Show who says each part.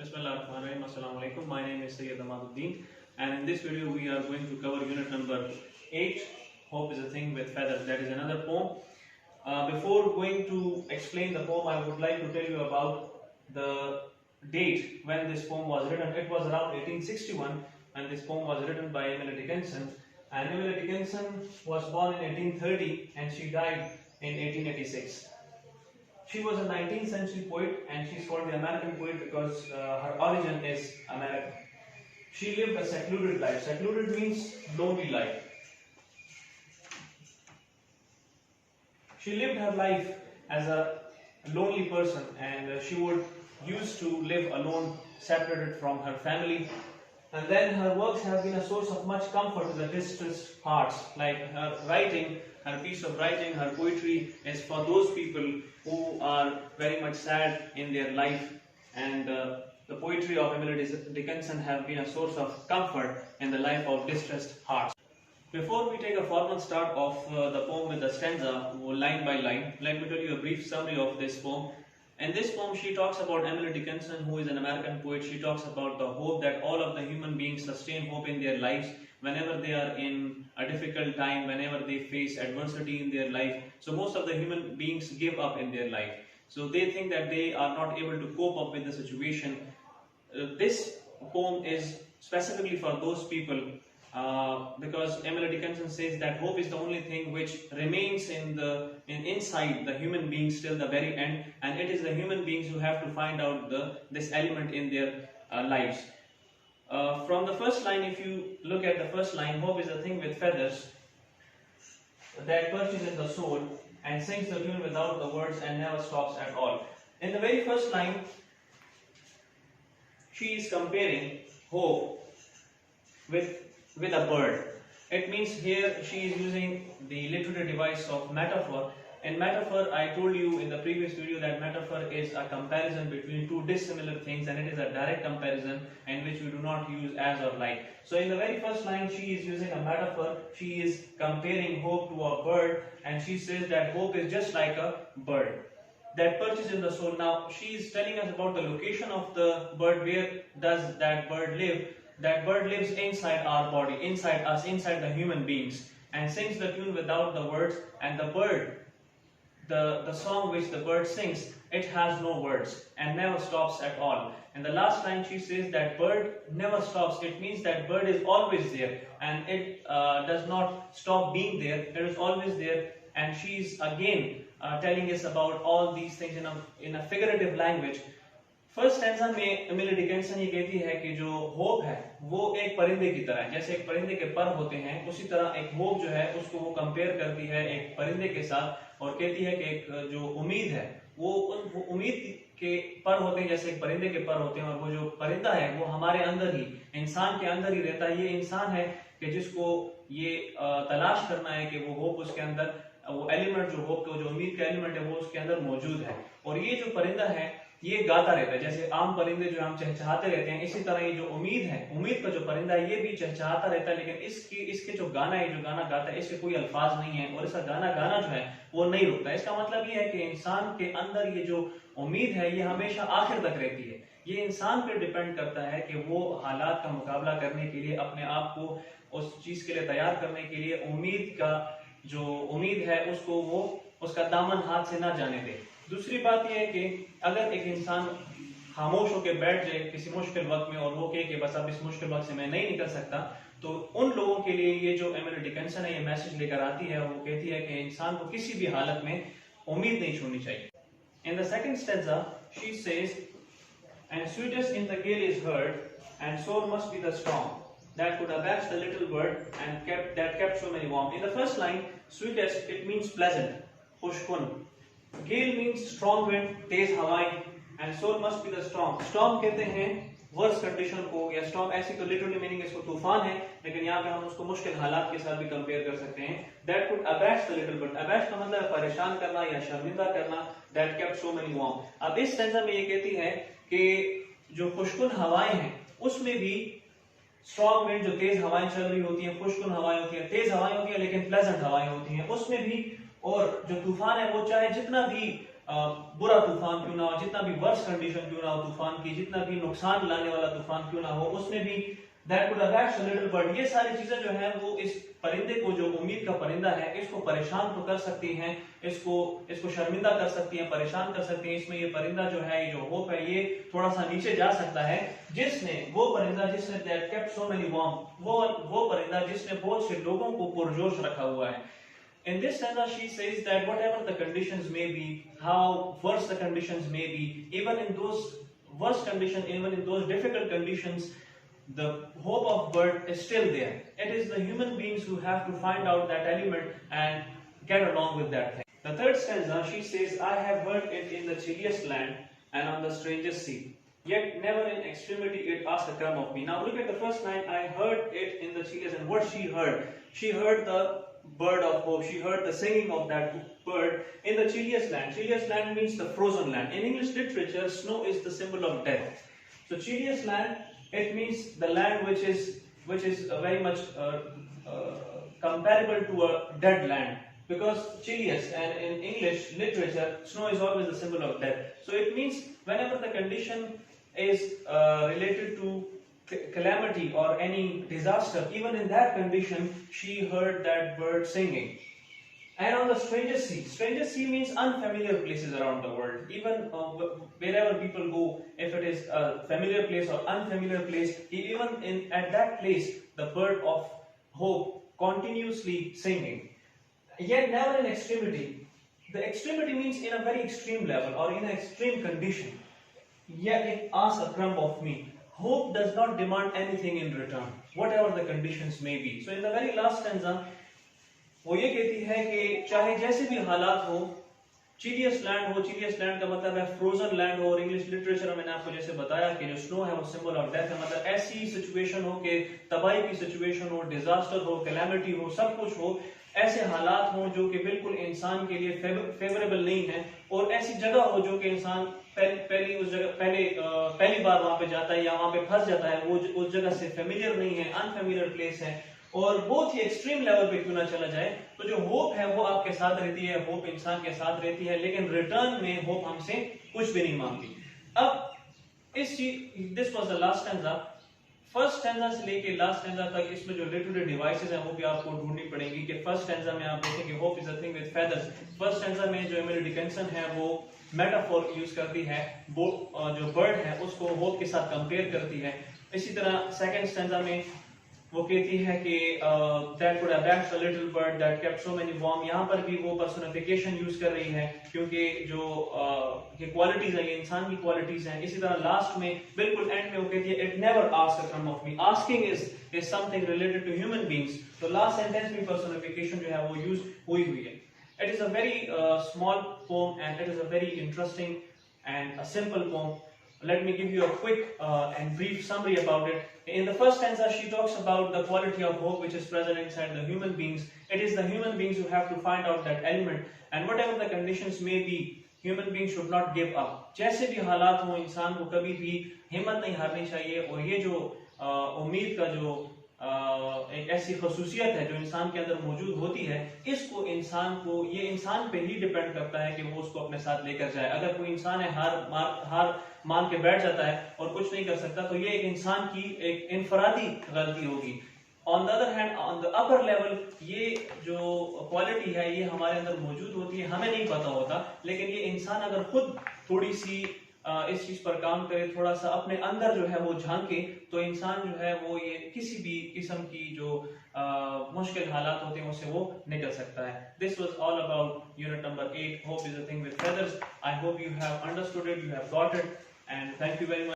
Speaker 1: Bismillahirrahmanirrahim. Assalamu alaikum. My name is Emily, and in this video we are going to cover unit number 8. Hope is a thing with feathers. That is another poem. Before going to explain the poem, I would like to tell you about the date when this poem was written. It was around 1861 when this poem was written by Emily Dikinson. And Emily Dikinson was born in 1830 and she died in 1886. She was a 19th century poet and she's called the American poet because her origin is American. She lived a secluded life. Secluded means lonely life. She lived her life as a lonely person and she would used to live alone, separated from her family. And then her works have been a source of much comfort to the distressed hearts. Like her writing, her piece of writing, her poetry is for those people who are very much sad in their life. And the poetry of Emily Dikinson have been a source of comfort in the life of distressed hearts. Before we take a formal start of the poem with the stanza, line by line, let me tell you a brief summary of this poem. In this poem, she talks about Emily Dikinson, who is an American poet. She talks about the hope that all of the human beings sustain hope in their lives whenever they are in a difficult time, whenever they face adversity in their life. So most of the human beings give up in their life. So they think that they are not able to cope up with the situation. This poem is specifically for those people because Emily Dikinson says that hope is the only thing which remains inside the human beings till the very end, and it is the human beings who have to find out this element in their lives. From the first line, if you look at the first line, hope is a thing with feathers that perches in the soul and sings the tune without the words and never stops at all. In the very first line, she is comparing hope with a bird. It means here she is using the literary device of metaphor. In metaphor, I told you in the previous video that metaphor is a comparison between two dissimilar things, and it is a direct comparison in which we do not use as or like. So in the very first line, she is using a metaphor. She is comparing hope to a bird, and she says that hope is just like a bird that perches in the soul. Now she is telling us about the location of the bird. Where does that bird live? That bird lives inside our body, inside us, inside the human beings, and sings the tune without the words. And the bird, the song which the bird sings, it has no words and never stops at all. And the last line she says that bird never stops. It means that bird is always there and it does not stop being there. It is always there. And she's again telling us about all these things in a figurative language. First stanza में Emily Dickinson ये कहती है कि जो hope है वो एक परिंदे की तरह है. जैसे एक परिंदे के पर होते हैं, उसी तरह एक होप जो है उसको वो कंपेयर करती है एक परिंदे के साथ और कहती है कि एक जो उम्मीद है वो उम्मीद के पर होते हैं जैसे एक परिंदे के पर होते हैं, और वो जो परिंदा है वो हमारे अंदर ही, इंसान के अंदर ही रहता है. ये इंसान है कि जिसको ये तलाश करना है कि वो होप उसके अंदर, वो एलिमेंट जो होप का, जो उम्मीद का एलिमेंट है वो उसके अंदर मौजूद है. और ये जो परिंदा है ये गाता रहता है. जैसे आम परिंदे जो हम चहचहाते रहते हैं, इसी तरह ये जो उम्मीद है, उम्मीद का जो परिंदा है ये भी चहचहाता रहता है. लेकिन इसके जो गाना है, जो गाना गाता है, इसके कोई अल्फाज नहीं है और इसका गाना जो है वो नहीं रुकता. इसका मतलब ये है कि इंसान के अंदर ये जो उम्मीद है ये हमेशा आखिर तक रहती है. ये इंसान पर डिपेंड करता है कि वो हालात का मुकाबला करने के लिए, अपने आप को उस चीज के लिए तैयार करने के लिए उम्मीद का जो उम्मीद है उसको वो उसका दामन हाथ से ना जाने दे. दूसरी बात यह है कि अगर एक इंसान खामोश होकर बैठ जाए किसी मुश्किल वक्त में और वो कहे कि बस अब इस मुश्किल वक्त से मैं नहीं निकल सकता, तो उन लोगों के लिए ये जो एमिली डिकिंसन है ये मैसेज लेकर आती है. वो कहती है कि इंसान को किसी भी हालत में उम्मीद नहीं छोड़नी चाहिए. In the second stanza she says and sweetest in the gale is heard and sore must be the storm that could abase the little bird and kept so many warm. In the first line, sweetest, it means pleasant, खुशकुन. Gale means strong wind, तेज हवाएं, and sore must be the storm. Storm कहते हैं worst condition को, या storm ऐसी तो literally meaning इसको तूफान है, लेकिन यहाँ पे हम उसको मुश्किल हालात के साथ भी कंपेयर कर सकते हैं. That could abase the little bird. abase का मतलब है परेशान करना या शर्मिंदा करना. That kept so many warm. अब इस स्टैंजा में ये कहती है कि जो खुशकुन हवाएं हैं उसमें भी स्ट्रॉन्ग विंड, जो तेज हवाएं चल रही होती हैं, खुशकुन हवाएं होती हैं, तेज हवाएं होती हैं लेकिन प्लेजेंट हवाएं होती हैं उसमें भी, और जो तूफान है वो चाहे जितना भी बुरा तूफान क्यों ना हो, जितना भी वर्स्ट कंडीशन क्यों ना हो तूफान की, जितना भी नुकसान लाने वाला तूफान क्यों ना हो, उसमें भी that could affect a little bird, ये सारी चीजें जो है वो इस परिंदे को, जो उम्मीद का परिंदा है, इसको परेशान तो कर सकती हैं, इसको शर्मिंदा कर सकती हैं, परेशान कर सकती हैं। इसमें ये परिंदा जो है, ये जो होप है, ये थोड़ा सा नीचे जा सकता है। वो परिंदा जिसने that kept so many warm, वो परिंदा जिसने बहुत से लोगों को पुरजोश रखा हुआ है। In this stanza, she says that whatever the conditions may be, how worse the conditions may be, even in those worst conditions, even in those difficult conditions, the hope of bird is still there. It is the human beings who have to find out that element and get along with that thing. The third stanza, she says, I have heard it in the chilliest land and on the strangest sea. Yet never in extremity it asked a crumb of me. Now look at the first line, I heard it in the chilliest, and what she heard the bird of hope. She heard the singing of that bird in the chilliest land. Chilliest land means the frozen land. In English literature, snow is the symbol of death. So chilliest land, it means the land which is very much comparable to a dead land, because chilliest, and in English literature, snow is always the symbol of death. So it means whenever the condition is related to calamity or any disaster, even in that condition, she heard that bird singing. And on the strangest sea means unfamiliar places around the world. Even wherever people go, if it is a familiar place or unfamiliar place, even at that place, the bird of hope continuously singing. Yet never in extremity. The extremity means in a very extreme level or in an extreme condition. Yet it asks a crumb of me. Hope does not demand anything in return, whatever the conditions may be. So in the very last stanza, वो ये कहती है कि चाहे जैसे भी हालात हो, चिलियस्ट लैंड हो, चिलियस्ट लैंड का मतलब है फ्रोजन लैंड हो, और इंग्लिश लिटरेचर में मैंने आपको जैसे बताया कि जो स्नो है वो सिंबल ऑफ डेथ है, मतलब ऐसी सिचुएशन हो कि तबाही की सिचुएशन हो, डिजास्टर हो, कैलेमिटी हो, सब कुछ हो, ऐसे हालात हो जो कि बिल्कुल इंसान के लिए फेवरेबल नहीं है, और ऐसी जगह हो जो कि इंसान पहली बार वहां पे जाता है या वहां पे फंस जाता है, वो उस जगह से फेमिलियर नहीं है, अनफेमिलियर प्लेस है, और बहुत ही एक्सट्रीम लेवल पे क्यों ना चला जाए, तो जो होप है वो आपके साथ रहती है, होप इंसान के साथ रहती है, लेकिन रिटर्न में होप हमसे कुछ भी नहीं मांगती। अब इस चीज, this was the last stanza. First stanza से लेके लास्ट स्टैंजा तक इसमें जो लिटरेरी डिवाइसेस हैं वो भी आपको ढूंढनी पड़ेंगी। कि फर्स्ट स्टैंजा में आप देखें कि hope is a thing with feathers. First stanza में जो एमिली डिकिंसन है वो मेटाफोर यूज करती है, जो बर्ड है उसको होप के साथ कंपेयर करती है। इसी तरह सेकंड स्टैंजा में वो कहती है कि that could affect a little bird that kept so many warm, यहाँ पर भी वो पर्सोनिफिकेशन यूज कर रही है, क्योंकि जो ये क्वालिटीज है ये इंसान की क्वालिटीज हैं। इसी तरह लास्ट में बिल्कुल एंड में वो कहती है it never asked a crumb of me, asking is something related to human beings. तो लास्ट सेंटेंस में पर्सोनिफिकेशन जो है वो यूज हुई है। It is a very small poem and it is a very interesting and a simple poem. Let me give you a quick and brief summary about it. In the first stanza, she talks about the quality of hope which is present inside the human beings. It is the human beings who have to find out that element, and whatever the conditions may be, human beings should not give up. जैसे भी हालात हो, इंसान को कभी भी हिम्मत नहीं हारनी चाहिए, और ये जो उम्मीद का जो एक ऐसी खसूसियत है जो इंसान के अंदर मौजूद होती है, इसको ये इंसान पे ही डिपेंड करता है कि वो उसको अपने साथ लेकर जाए। अगर कोई इंसान है हार मान के बैठ जाता है और कुछ नहीं कर सकता, तो ये एक इंसान की एक इनफरादी गलती होगी। On the other hand, on the upper level, ये जो क्वालिटी है ये हमारे अंदर मौजूद होती है, हमें नहीं पता होता, लेकिन ये इंसान अगर खुद थोड़ी सी इस चीज पर काम करे, थोड़ा सा अपने अंदर जो है वो झांके, तो इंसान जो है वो ये किसी भी किस्म की जो मुश्किल हालात होते हैं उससे वो निकल सकता है। This was all about unit number 8, hope is a thing with feathers. I hope you have understood it, you have got it, and thank you very much.